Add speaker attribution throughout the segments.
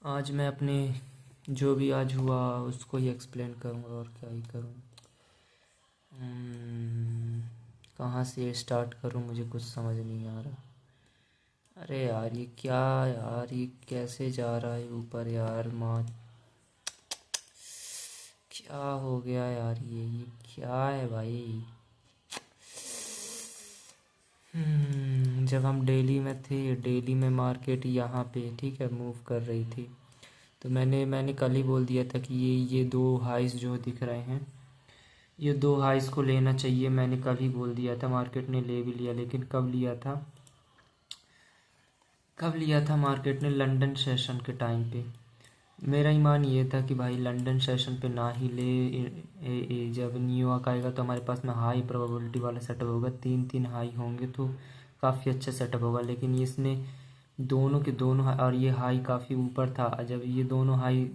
Speaker 1: आज मैं अपने जो भी आज हुआ उसको ही एक्सप्लेन करूँगा और क्या ही करूँ। कहाँ से स्टार्ट करूँ मुझे कुछ समझ नहीं आ रहा। अरे यार ये क्या, यार ये कैसे जा रहा है ऊपर यार माँ, क्या हो गया यार ये क्या है भाई। जब हम दिल्ली में थे, दिल्ली में मार्केट यहाँ पे ठीक है मूव कर रही थी, तो मैंने कल ही बोल दिया था कि ये दो हाइस जो दिख रहे हैं, ये दो हाइस को लेना चाहिए। मैंने कल ही बोल दिया था, मार्केट ने ले भी लिया। लेकिन कब लिया था मार्केट ने? लंदन सेशन के टाइम पे। मेरा ईमान ये था कि भाई लंदन सेशन पे ना ही ले, जब न्यूयॉर्क आएगा तो हमारे पास में हाई प्रोबेबिलिटी वाला सेटअप होगा, तीन तीन हाई होंगे तो काफ़ी अच्छा सेटअप होगा। लेकिन इसने दोनों के दोनों और ये हाई काफ़ी ऊपर था। जब ये दोनों हाई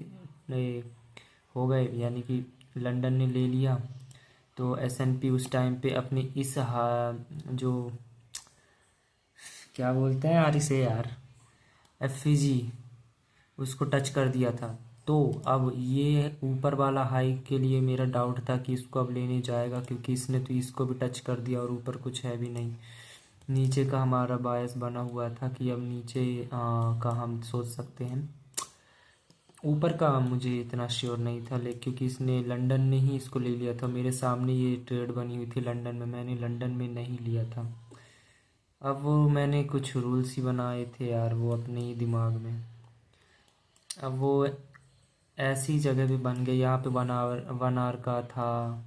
Speaker 1: हो गए यानी कि लंदन ने ले लिया, तो एसएनपी उस टाइम पे अपने जो क्या बोलते हैं यार इसे यार, एफईजी, उसको टच कर दिया था। तो अब ये ऊपर वाला हाई के लिए मेरा डाउट था कि इसको अब लेने जाएगा, क्योंकि इसने तो इसको भी टच कर दिया और ऊपर कुछ है भी नहीं। नीचे का हमारा बायस बना हुआ था कि अब नीचे का हम सोच सकते हैं। ऊपर का मुझे इतना श्योर नहीं था, लेकिन क्योंकि इसने लंदन ने ही इसको ले लिया था, मेरे सामने ये ट्रेड बनी हुई थी लंदन में, मैंने लंदन में नहीं लिया था। अब वो मैंने कुछ रूल्स ही बनाए थे यार वो अपने ही दिमाग में। अब वो ऐसी जगह भी बन गई, यहाँ पे 1 आवर का था,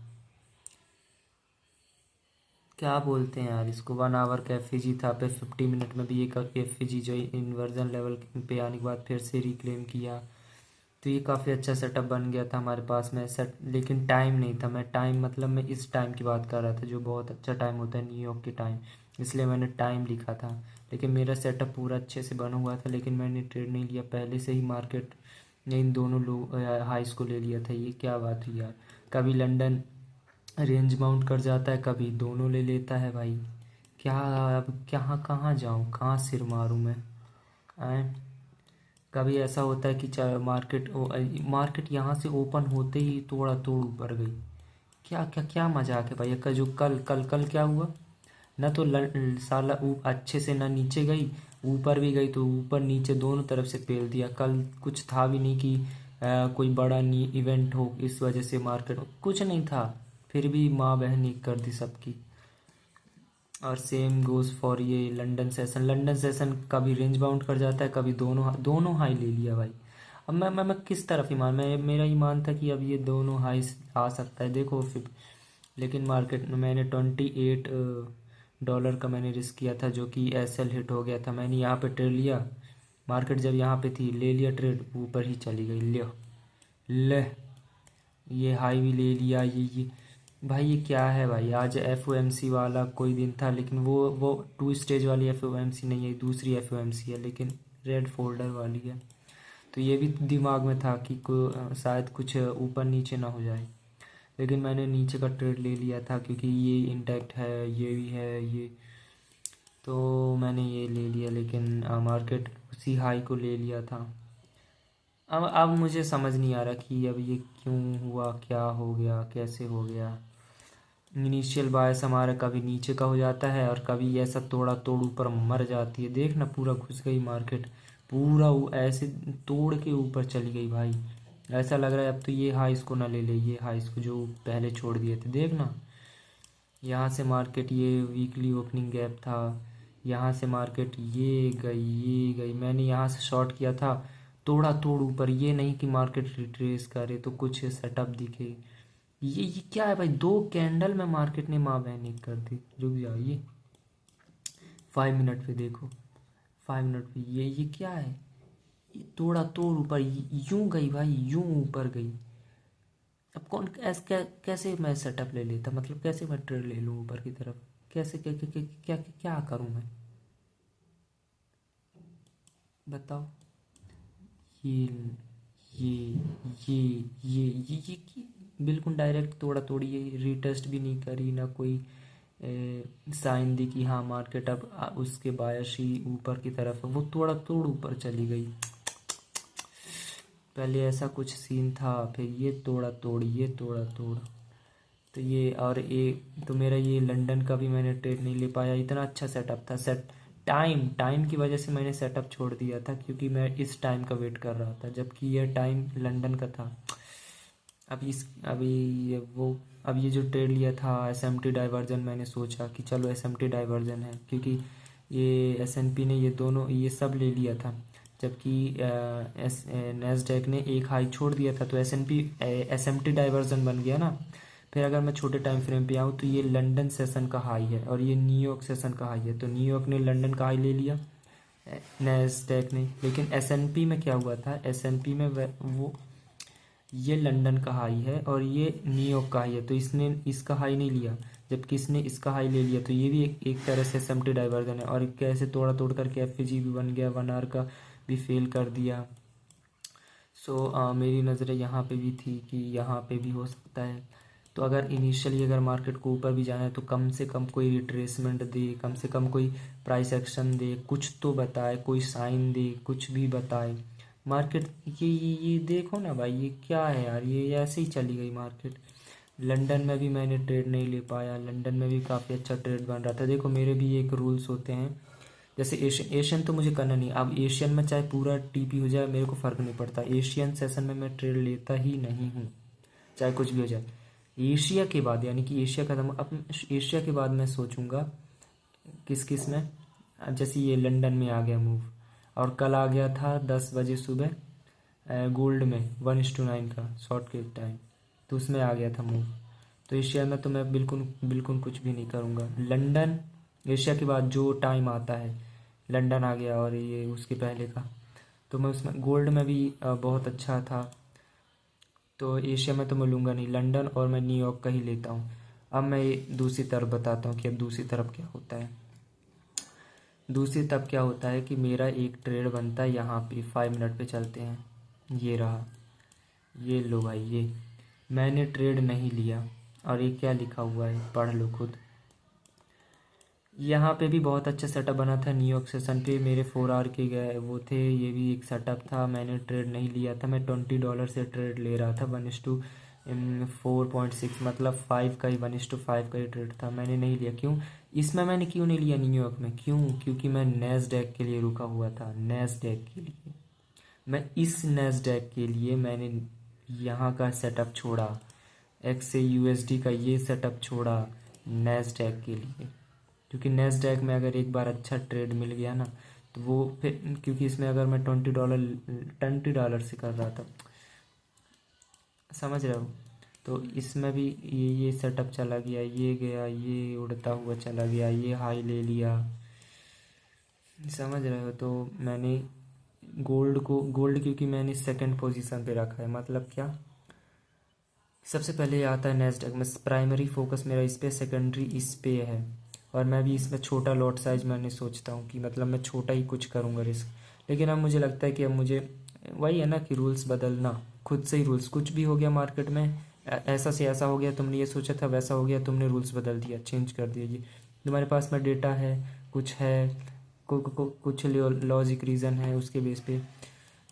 Speaker 1: क्या बोलते हैं यार इसको, 1 आवर का एफ था। फिर 50 मिनट में भी एक एफ जो इन्वर्जन लेवल पे आने के बाद फिर से रिक्लेम किया। तो ये काफ़ी अच्छा सेटअप बन गया था हमारे पास में सेट। लेकिन टाइम नहीं था, मैं टाइम मतलब मैं इस टाइम की बात कर रहा था जो बहुत अच्छा टाइम होता है न्यूयॉर्क के टाइम, इसलिए मैंने टाइम लिखा था। लेकिन मेरा सेटअप पूरा अच्छे से बना हुआ था, लेकिन मैंने ट्रेड नहीं लिया, पहले से ही मार्केट ने इन दोनों लोग हाइस को ले लिया था। ये क्या बात हुई यार, कभी लंदन रेंज माउंट कर जाता है, कभी दोनों ले लेता है भाई। क्या, अब कहाँ कहाँ जाऊँ, कहाँ सिर मारूँ मैं आए। कभी ऐसा होता है कि मार्केट यहाँ से ओपन होते ही तोड़ा तोड़ ऊपर गई। क्या क्या क्या मजाक है भाई का। जो कल कल कल क्या हुआ ना, तो साला अच्छे से ना नीचे गई, ऊपर भी गई तो ऊपर नीचे दोनों तरफ से पेल दिया। कल कुछ था भी नहीं कि कोई बड़ा इवेंट हो इस वजह से मार्केट कुछ नहीं था, फिर भी माँ बहनी कर दी सबकी। और सेम गोज़ फॉर ये लंदन सेशन कभी रेंज बाउंड कर जाता है, कभी दोनों दोनों हाई ले लिया भाई। अब मैं किस तरफ ईमान, मैं मेरा ईमान था कि अब ये दोनों हाई आ सकता है, देखो फिर। लेकिन मार्केट में मैंने $28 का मैंने रिस्क किया था, जो कि एसएल हिट हो गया था। मैंने यहाँ पे ट्रेड लिया, मार्केट जब यहाँ पे थी ले लिया ट्रेड, ऊपर ही चली गई। ले ये हाई भी ले लिया। ये भाई ये क्या है भाई। आज एफ वाला कोई दिन था, लेकिन वो 2 स्टेज वाली एफ नहीं है, दूसरी एफ है, लेकिन रेड फोल्डर वाली है। तो ये भी दिमाग में था कि शायद कुछ ऊपर नीचे ना हो जाए, लेकिन मैंने नीचे का ट्रेड ले लिया था क्योंकि ये इंटैक्ट है, ये भी है ये, तो मैंने ये ले लिया। लेकिन मार्केट उसी हाई को ले लिया था। अब मुझे समझ नहीं आ रहा कि अब ये क्यों हुआ, क्या हो गया, कैसे हो गया। इनिशियल बायस हमारा कभी नीचे का हो जाता है और कभी ऐसा तोड़ा तोड़ ऊपर मर जाती है। देख ना पूरा घुस गई मार्केट, पूरा ऐसे तोड़ के ऊपर चली गई भाई। ऐसा लग रहा है अब तो ये हाई इसको ना ले ले, ये हाई इसको जो पहले छोड़ दिए थे। देख ना यहाँ से मार्केट ये वीकली ओपनिंग गैप था, यहाँ से मार्केट ये गई मैंने यहाँ से शॉर्ट किया था, तोड़ा तोड़ ऊपर। ये नहीं कि मार्केट रिट्रेस करे तो कुछ सेटअप दिखे। ये क्या है भाई, 2 कैंडल में मार्केट ने माँ बहनी कर दी। रुक जाओ, ये 5 मिनट पे देखो, 5 मिनट पे ये क्या है, ये तोड़ा तोड़ ऊपर यूं गई भाई, यूं ऊपर गई। अब कौन कैसे मैं सेटअप ले लेता, मतलब कैसे मैं ट्रेड ले लूँ ऊपर की तरफ, कैसे क्या क्या क्या क्या, क्या, क्या करूँ मैं, बताओ। ये ये ये ये बिल्कुल डायरेक्ट तोड़ा तोड़ी, ये रीटेस्ट भी नहीं करी ना कोई साइन दी कि हाँ मार्केट अब उसके बायस ही ऊपर की तरफ है। वो तोड़ा तोड़ ऊपर चली गई। पहले ऐसा कुछ सीन था, फिर ये तोड़ा तोड़, ये तोड़ा तोड़। तो ये और ये तो मेरा ये लंदन का भी मैंने ट्रेड नहीं ले पाया, इतना अच्छा सेटअप था। टाइम टाइम की वजह से मैंने सेटअप छोड़ दिया था, क्योंकि मैं इस टाइम का वेट कर रहा था, जबकि ये टाइम लंदन का था। अभी ये वो अब ये जो ट्रेड लिया था एसएमटी डाइवर्जन, मैंने सोचा कि चलो एसएमटी डाइवर्जन है, क्योंकि ये एसएनपी ने ये दोनों ये सब ले लिया था, जबकि नेस्डैक ने एक हाई छोड़ दिया था, तो एसएमटी डाइवर्जन बन गया ना। फिर अगर मैं छोटे टाइम फ्रेम पे आऊँ तो ये लंदन सेशन का हाई है और ये न्यूयॉर्क सेशन का हाई है, तो न्यूयॉर्क ने लंदन का हाई ले लिया नेस्डैक ने। लेकिन एसएनपी में क्या हुआ था, एसएनपी में वो ये लंदन का हाई है और ये न्यूयॉर्क का हाई है, तो इसने इसका हाई नहीं लिया, जबकि इसने इसका हाई ले लिया, तो ये भी एक तरह से एसएमटी डाइवर्जन है। और कैसे तोड़ा तोड़ करके एफजी भी बन गया, 1 आवर का भी फेल कर दिया। मेरी नज़रें यहाँ पे भी थी कि यहाँ पे भी हो सकता है। तो अगर इनिशियली अगर मार्केट को ऊपर भी जाना है तो कम से कम कोई रिट्रेसमेंट दे, कम से कम कोई प्राइस एक्शन दे, कुछ तो बताए, कोई साइन दे, कुछ भी बताए मार्केट। ये देखो ना भाई, ये क्या है यार, ये ऐसे ही चली गई मार्केट। लंदन में भी मैंने ट्रेड नहीं ले पाया, लंदन में भी काफ़ी अच्छा ट्रेड बन रहा था। देखो मेरे भी एक रूल्स होते हैं, जैसे एशियन तो मुझे करना नहीं, अब एशियन में चाहे पूरा टीपी हो जाए मेरे को फ़र्क नहीं पड़ता, एशियन सेशन में मैं ट्रेड लेता ही नहीं हूँ, चाहे कुछ भी हो जाए। एशिया के बाद, यानी कि एशिया खत्म, अब एशिया के बाद मैं सोचूंगा किस किस में। अब जैसे ये लंदन में आ गया मूव, और कल आ गया था 10 बजे सुबह गोल्ड में 1:9 का शॉर्ट के टाइम, तो उसमें आ गया था मूव। तो एशिया में तो मैं बिल्कुल बिल्कुल कुछ भी नहीं करूँगा। लंदन एशिया के बाद जो टाइम आता है, लंदन आ गया और ये उसके पहले का, तो मैं उसमें गोल्ड में भी बहुत अच्छा था। तो एशिया में तो मैं लूँगा नहीं, लंदन और मैं न्यूयॉर्क का ही लेता हूँ। अब मैं ये दूसरी तरफ बताता हूँ कि अब दूसरी तरफ क्या होता है। दूसरी तरफ क्या होता है कि मेरा एक ट्रेड बनता है यहाँ पे, 5 मिनट पे चलते हैं। ये रहा, ये लो भाई, ये मैंने ट्रेड नहीं लिया, और ये क्या लिखा हुआ है पढ़ लो खुद। यहाँ पे भी बहुत अच्छा सेटअप बना था, न्यूयॉर्क सेशन पे मेरे 4 आवर के गए वो थे, ये भी एक सेटअप था, मैंने ट्रेड नहीं लिया था। मैं $20 से ट्रेड ले रहा था, 1:4.6, मतलब 5 का ही, 1:5 का ही ट्रेड था, मैंने नहीं लिया। क्यों? इसमें मैंने क्यों नहीं लिया न्यूयॉर्क में? क्यों? क्योंकि मैं नेस्डैक के लिए रुका हुआ था, नेस्डैक के लिए। मैं इस नेस्डैक के लिए मैंने यहाँ का सेटअप छोड़ा, एक्स से यूएसडी का ये सेटअप छोड़ा नेस्डैक के लिए, क्योंकि नेस्डैक में अगर एक बार अच्छा ट्रेड मिल गया ना तो वो फिर, क्योंकि इसमें अगर मैं $20 से कर रहा था, समझ रहे हो, तो इसमें भी ये सेटअप चला गया, ये गया, ये उड़ता हुआ चला गया, ये हाई ले लिया, समझ रहे हो। तो मैंने गोल्ड क्योंकि मैंने सेकंड पोजीशन पे रखा है, मतलब क्या, सबसे पहले आता है नेस्डैक में, प्राइमरी फोकस मेरा इस पे, सेकेंडरी इस पे है, और मैं भी इसमें छोटा लॉट साइज मैंने सोचता हूँ कि मतलब मैं छोटा ही कुछ करूँगा रिस्क। लेकिन अब मुझे लगता है कि अब मुझे वही है ना कि रूल्स बदलना, खुद से ही रूल्स, कुछ भी हो गया मार्केट में, ऐसा से ऐसा हो गया, तुमने ये सोचा था वैसा हो गया, तुमने रूल्स बदल दिया, चेंज कर दिया जी। तुम्हारे पास में डेटा है, कुछ है, कुछ लॉजिक रीज़न है उसके बेस पे।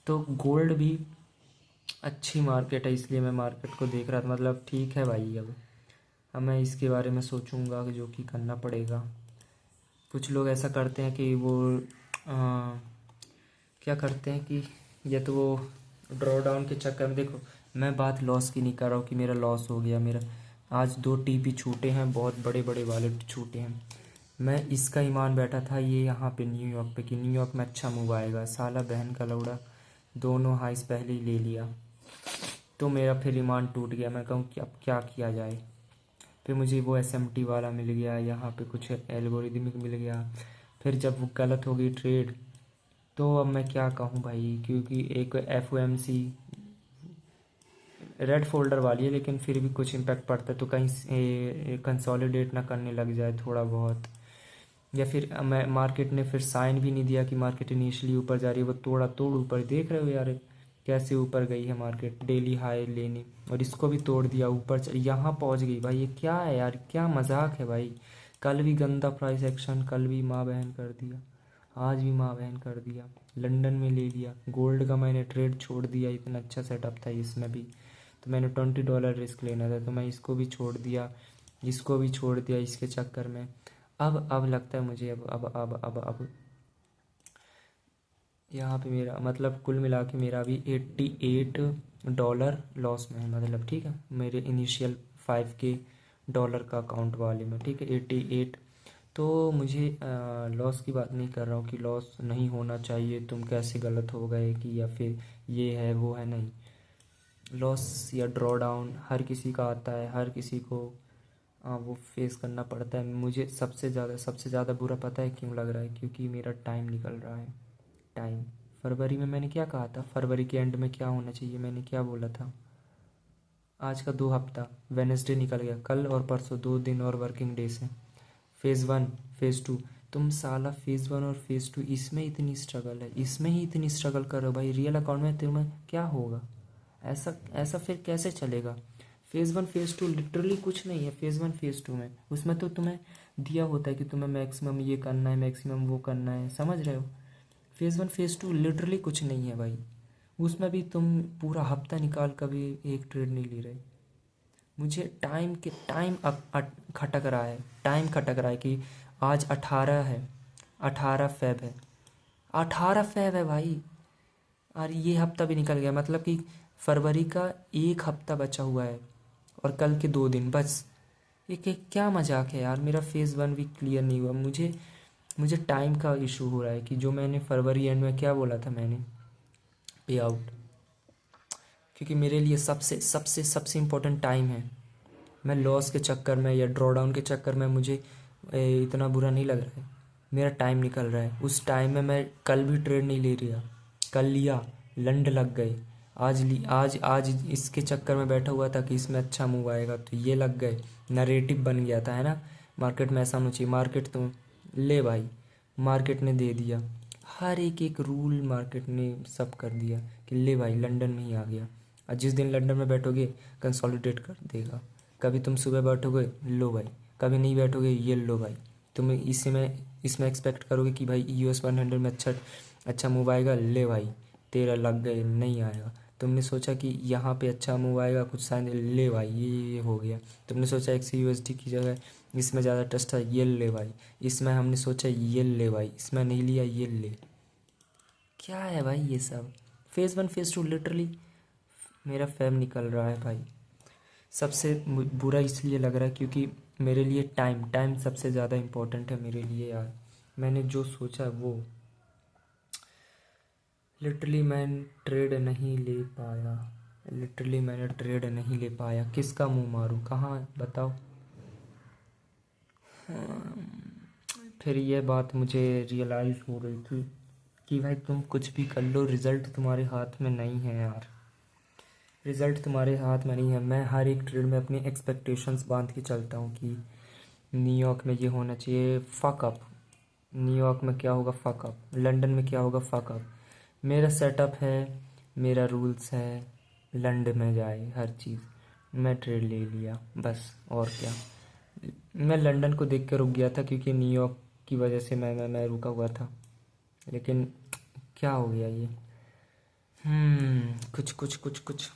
Speaker 1: तो गोल्ड भी अच्छी मार्केट है, इसलिए मैं मार्केट को देख रहा था, मतलब ठीक है भाई। अब मैं इसके बारे में सोचूंगा जो कि करना पड़ेगा। कुछ लोग ऐसा करते हैं कि वो क्या करते हैं कि या तो वो ड्रॉ डाउन के चक्कर में, देखो मैं बात लॉस की नहीं कर रहा हूँ कि मेरा लॉस हो गया, मेरा आज 2 टीपी छूटे हैं, बहुत बड़े बड़े वाले छूटे हैं। मैं इसका ईमान बैठा था ये यहाँ पे न्यूयॉर्क पे कि न्यूयॉर्क में अच्छा मूव आएगा, साला बहन का लौड़ा दोनों हाइस पहले ही ले लिया, तो मेरा फिर ईमान टूट गया। मैं कहूँ कि अब क्या किया जाए। फिर मुझे वो एसएमटी वाला मिल गया, यहाँ पे कुछ एल्गोरिदमिक मिल गया, फिर जब वो गलत हो गई ट्रेड, तो अब मैं क्या कहूँ भाई, क्योंकि एक एफओएमसी रेड फोल्डर वाली है, लेकिन फिर भी कुछ इम्पैक्ट पड़ता है, तो कहीं कंसोलिडेट ना करने लग जाए थोड़ा बहुत, या फिर मैं मार्केट ने फिर साइन भी नहीं दिया कि मार्केट इनिशियली ऊपर जा रही है, वो तोड़ा तोड़ ऊपर, देख रहे हो यार कैसे ऊपर गई है मार्केट डेली हाई लेने, और इसको भी तोड़ दिया, ऊपर यहाँ पहुँच गई भाई। ये क्या है यार, क्या मजाक है भाई। कल भी गंदा प्राइस एक्शन, कल भी माँ बहन कर दिया। आज भी माँ बहन कर दिया। लंदन में ले लिया। गोल्ड का मैंने ट्रेड छोड़ दिया, इतना अच्छा सेटअप था इसमें भी। तो मैंने $20 रिस्क लेना था, तो मैं इसको भी छोड़ दिया, इसको भी छोड़ दिया इसके चक्कर में। अब लगता है मुझे अब यहाँ पे मेरा मतलब कुल मिला के मेरा अभी $88 लॉस में है, मतलब ठीक है, मेरे इनिशियल $5K का अकाउंट वाले में, ठीक है 88। तो मुझे लॉस की बात नहीं कर रहा हूँ कि लॉस नहीं होना चाहिए, तुम कैसे गलत हो गए कि, या फिर ये है वो है, नहीं। लॉस या ड्रॉ डाउन हर किसी का आता है, हर किसी को वो फेस करना पड़ता है। मुझे सबसे ज़्यादा बुरा पता है क्यों लग रहा है, क्योंकि मेरा टाइम निकल रहा है। टाइम, फरवरी में मैंने क्या कहा था, फरवरी के एंड में क्या होना चाहिए, मैंने क्या बोला था। आज का 2 हफ्ता, वेनसडे निकल गया, कल और परसों 2 दिन और वर्किंग डेज हैं। फेज़ 1 फेज़ 2, तुम साला फेज़ 1 और फेज़ 2 इसमें इतनी स्ट्रगल है, इसमें ही इतनी स्ट्रगल करो भाई, रियल अकाउंट में तुम्हें क्या होगा। ऐसा ऐसा फिर कैसे चलेगा। फेज़ 1 फेज़ 2 लिटरली कुछ नहीं है। फेज़ 1 फेज़ 2 में उसमें तो तुम्हें दिया होता है कि तुम्हें मैक्सिमम ये करना है, मैक्सिमम वो करना है, समझ रहे हो। फेज़ 1 फेज़ 2 लिटरली कुछ नहीं है भाई। उसमें भी तुम पूरा हफ्ता निकाल कर भी एक ट्रेड नहीं ले रहे। मुझे टाइम अब खटक रहा है, टाइम खटक रहा है कि आज 18 है, 18 फ़ेब है, 18 फ़ेब है भाई। और ये हफ्ता भी निकल गया, मतलब कि फरवरी का एक हफ्ता बचा हुआ है और कल के 2 दिन बस। ये क्या मजाक है यार। मेरा फेज़ 1 भी क्लियर नहीं हुआ। मुझे टाइम का इशू हो रहा है कि जो मैंने फरवरी एंड में क्या बोला था मैंने, पे आउट, क्योंकि मेरे लिए सबसे सबसे सबसे इम्पोर्टेंट टाइम है। मैं लॉस के चक्कर में या ड्रॉ डाउन के चक्कर में मुझे इतना बुरा नहीं लग रहा है। मेरा टाइम निकल रहा है, उस टाइम में मैं कल भी ट्रेड नहीं ले रहा, कल लिया, लंड लग गए। आज इसके चक्कर में बैठा हुआ था कि इसमें अच्छा मूव आएगा, तो ये लग गए, नरेटिव बन गया था, है ना। मार्केट में ऐसा होना चाहिए, मार्केट तो ले भाई, मार्केट ने दे दिया, हर एक एक रूल मार्केट ने सब कर दिया कि ले भाई लंदन में ही आ गया। और जिस दिन लंदन में बैठोगे कंसोलिडेट कर देगा। कभी तुम सुबह बैठोगे, लो भाई, कभी नहीं बैठोगे, ये लो भाई। तुम इसमें एक्सपेक्ट करोगे कि भाई US 100 में अच्छा अच्छा मूव आएगा, ले भाई तेरा लग गए, नहीं आएगा। तुमने सोचा कि यहाँ पे अच्छा मूव आएगा कुछ शायद, ले भाई ये हो गया। तुमने सोचा XUSD की जगह इसमें ज़्यादा ट्रस्ट है, ये ले भाई। इसमें हमने सोचा ये ले भाई, इसमें नहीं लिया, ये ले। क्या है भाई ये सब। फेज़ 1 फेज़ 2 लिटरली मेरा फैम निकल रहा है भाई। सबसे बुरा इसलिए लग रहा है क्योंकि मेरे लिए टाइम सबसे ज़्यादा इम्पोर्टेंट है मेरे लिए यार। मैंने जो सोचा वो लिटरली मैं ट्रेड नहीं ले पाया, लिटरली मैंने ट्रेड नहीं ले पाया। किसका मुंह मारूं, कहाँ बताओ। फिर ये बात मुझे रियलाइज़ हो गई थी कि भाई तुम कुछ भी कर लो, रिज़ल्ट तुम्हारे हाथ में नहीं है यार, रिज़ल्ट तुम्हारे हाथ में नहीं है। मैं हर एक ट्रेड में अपनी एक्सपेक्टेशंस बांध के चलता हूँ कि न्यूयॉर्क में ये होना चाहिए, फक अप। न्यूयॉर्क में क्या होगा, फक अप। लंदन में क्या होगा, फक अप। मेरा सेटअप है, मेरा रूल्स है, लंदन में जाए हर चीज़। मैं ट्रेड ले लिया बस, और क्या। मैं लंदन को देख के रुक गया था क्योंकि न्यूयॉर्क की वजह से मैं रुका हुआ था, लेकिन क्या हो गया ये। कुछ कुछ कुछ कुछ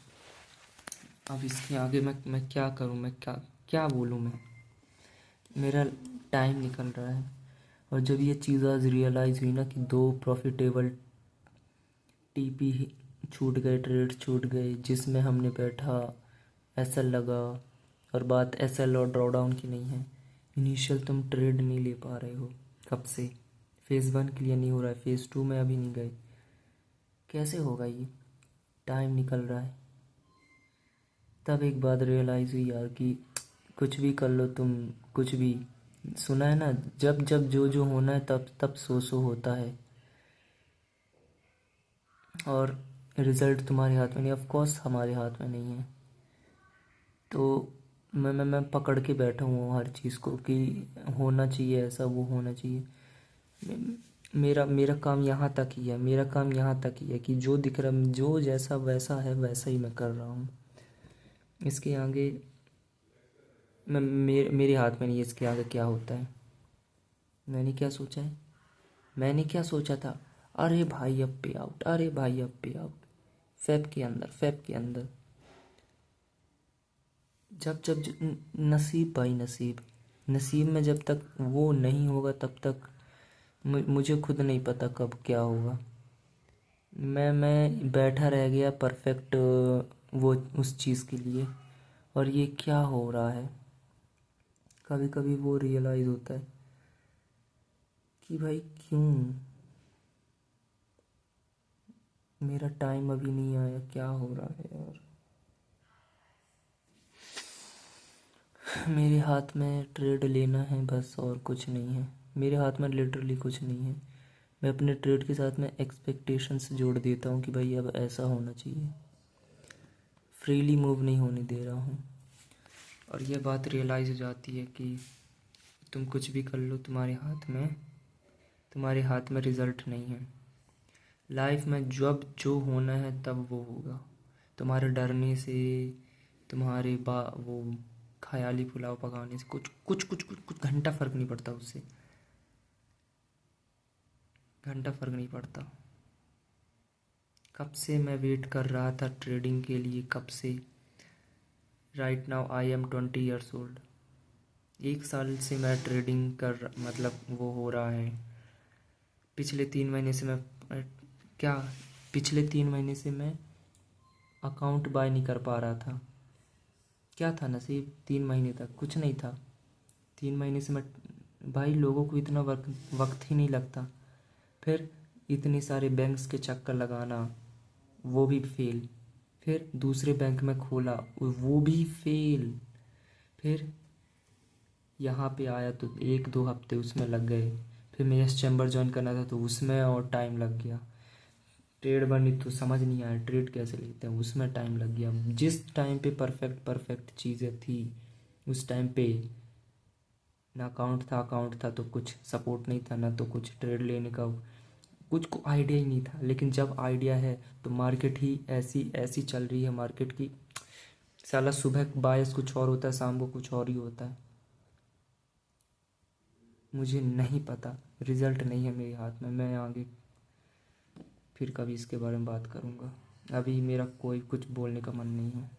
Speaker 1: अब इसके आगे मैं क्या करूं, मैं क्या क्या बोलूं मैं। मेरा टाइम निकल रहा है। और जब ये चीज़ आज रियलाइज़ हुई ना कि 2 प्रॉफिटेबल TP छूट गए, ट्रेड छूट गए, जिसमें हमने बैठा, SL लगा। और बात SL और ड्रॉ डाउन की नहीं है, इनिशियल तुम ट्रेड नहीं ले पा रहे हो कब से। फेज़ 1 क्लियर नहीं हो रहा है, फेज़ 2 में अभी नहीं गए, कैसे होगा ये। टाइम निकल रहा है। तब एक बात रियलाइज़ हुई यार कि कुछ भी कर लो तुम, कुछ भी। सुना है ना, जब जब जो जो होना है तब तब सो होता है। और रिज़ल्ट तुम्हारे हाथ में नहीं, ऑफ कोर्स हमारे हाथ में नहीं है। तो मैं पकड़ के बैठा हूँ हर चीज़ को कि होना चाहिए ऐसा, वो होना चाहिए। मेरा मेरा काम यहाँ तक ही है, मेरा काम यहाँ तक ही है कि जो दिख रहा, जो जैसा वैसा है वैसा ही मैं कर रहा हूँ। इसके आगे मेरे हाथ में नहीं है, इसके आगे क्या होता है। मैंने क्या सोचा है, मैंने क्या सोचा था, अरे भाई अब पे आउट, अरे भाई अब पे आउट, फैब के अंदर, फैब के अंदर। जब जब नसीब भाई, नसीब, नसीब में जब तक वो नहीं होगा तब तक मुझे खुद नहीं पता कब क्या होगा। मैं बैठा रह गया परफेक्ट वो उस चीज़ के लिए, और ये क्या हो रहा है। कभी कभी वो रियलाइज़ होता है कि भाई क्यों मेरा टाइम अभी नहीं आया, क्या हो रहा है यार। मेरे हाथ में ट्रेड लेना है बस, और कुछ नहीं है मेरे हाथ में, लिटरली कुछ नहीं है। मैं अपने ट्रेड के साथ में एक्सपेक्टेशंस जोड़ देता हूँ कि भाई अब ऐसा होना चाहिए, फ्रीली मूव नहीं होने दे रहा हूँ। और ये बात रियलाइज़ हो जाती है कि तुम कुछ भी कर लो, तुम्हारे हाथ में रिज़ल्ट नहीं है। लाइफ में जब जो होना है तब वो होगा। तुम्हारे डरने से, तुम्हारे वो ख्याली पुलाव पकाने से कुछ कुछ कुछ कुछ कुछ घंटा फ़र्क नहीं पड़ता उससे, घंटा फ़र्क नहीं पड़ता। कब से मैं वेट कर रहा था ट्रेडिंग के लिए, कब से। Right now I am 20 years old। 1 साल से मैं ट्रेडिंग कर, मतलब वो हो रहा है। पिछले 3 महीने से मैं क्या पिछले 3 महीने से मैं अकाउंट बाय नहीं कर पा रहा था। क्या था नसीब, 3 महीने तक कुछ नहीं था। 3 महीने से मैं, भाई लोगों को इतना वक्त ही नहीं लगता। फिर इतने सारे बैंक्स के चक्कर लगाना, वो भी फेल। फिर दूसरे बैंक में खोला, वो भी फेल। फिर यहाँ पे आया तो 1-2 हफ्ते उसमें लग गए। फिर मेरे चैम्बर ज्वाइन करना था तो उसमें और टाइम लग गया। ट्रेड बनी तो समझ नहीं आया ट्रेड कैसे लेते हैं, उसमें टाइम लग गया। जिस टाइम पे परफेक्ट परफेक्ट चीज़ें थी, उस टाइम पे ना अकाउंट था तो कुछ सपोर्ट नहीं था, ना तो कुछ ट्रेड लेने का कुछ को आइडिया ही नहीं था। लेकिन जब आइडिया है तो मार्केट ही ऐसी ऐसी चल रही है मार्केट की। साला सुबह बायस कुछ और होता है, शाम को कुछ और ही होता है। मुझे नहीं पता, रिज़ल्ट नहीं है मेरे हाथ में। मैं आगे फिर कभी इसके बारे में बात करूँगा, अभी मेरा कोई कुछ बोलने का मन नहीं है।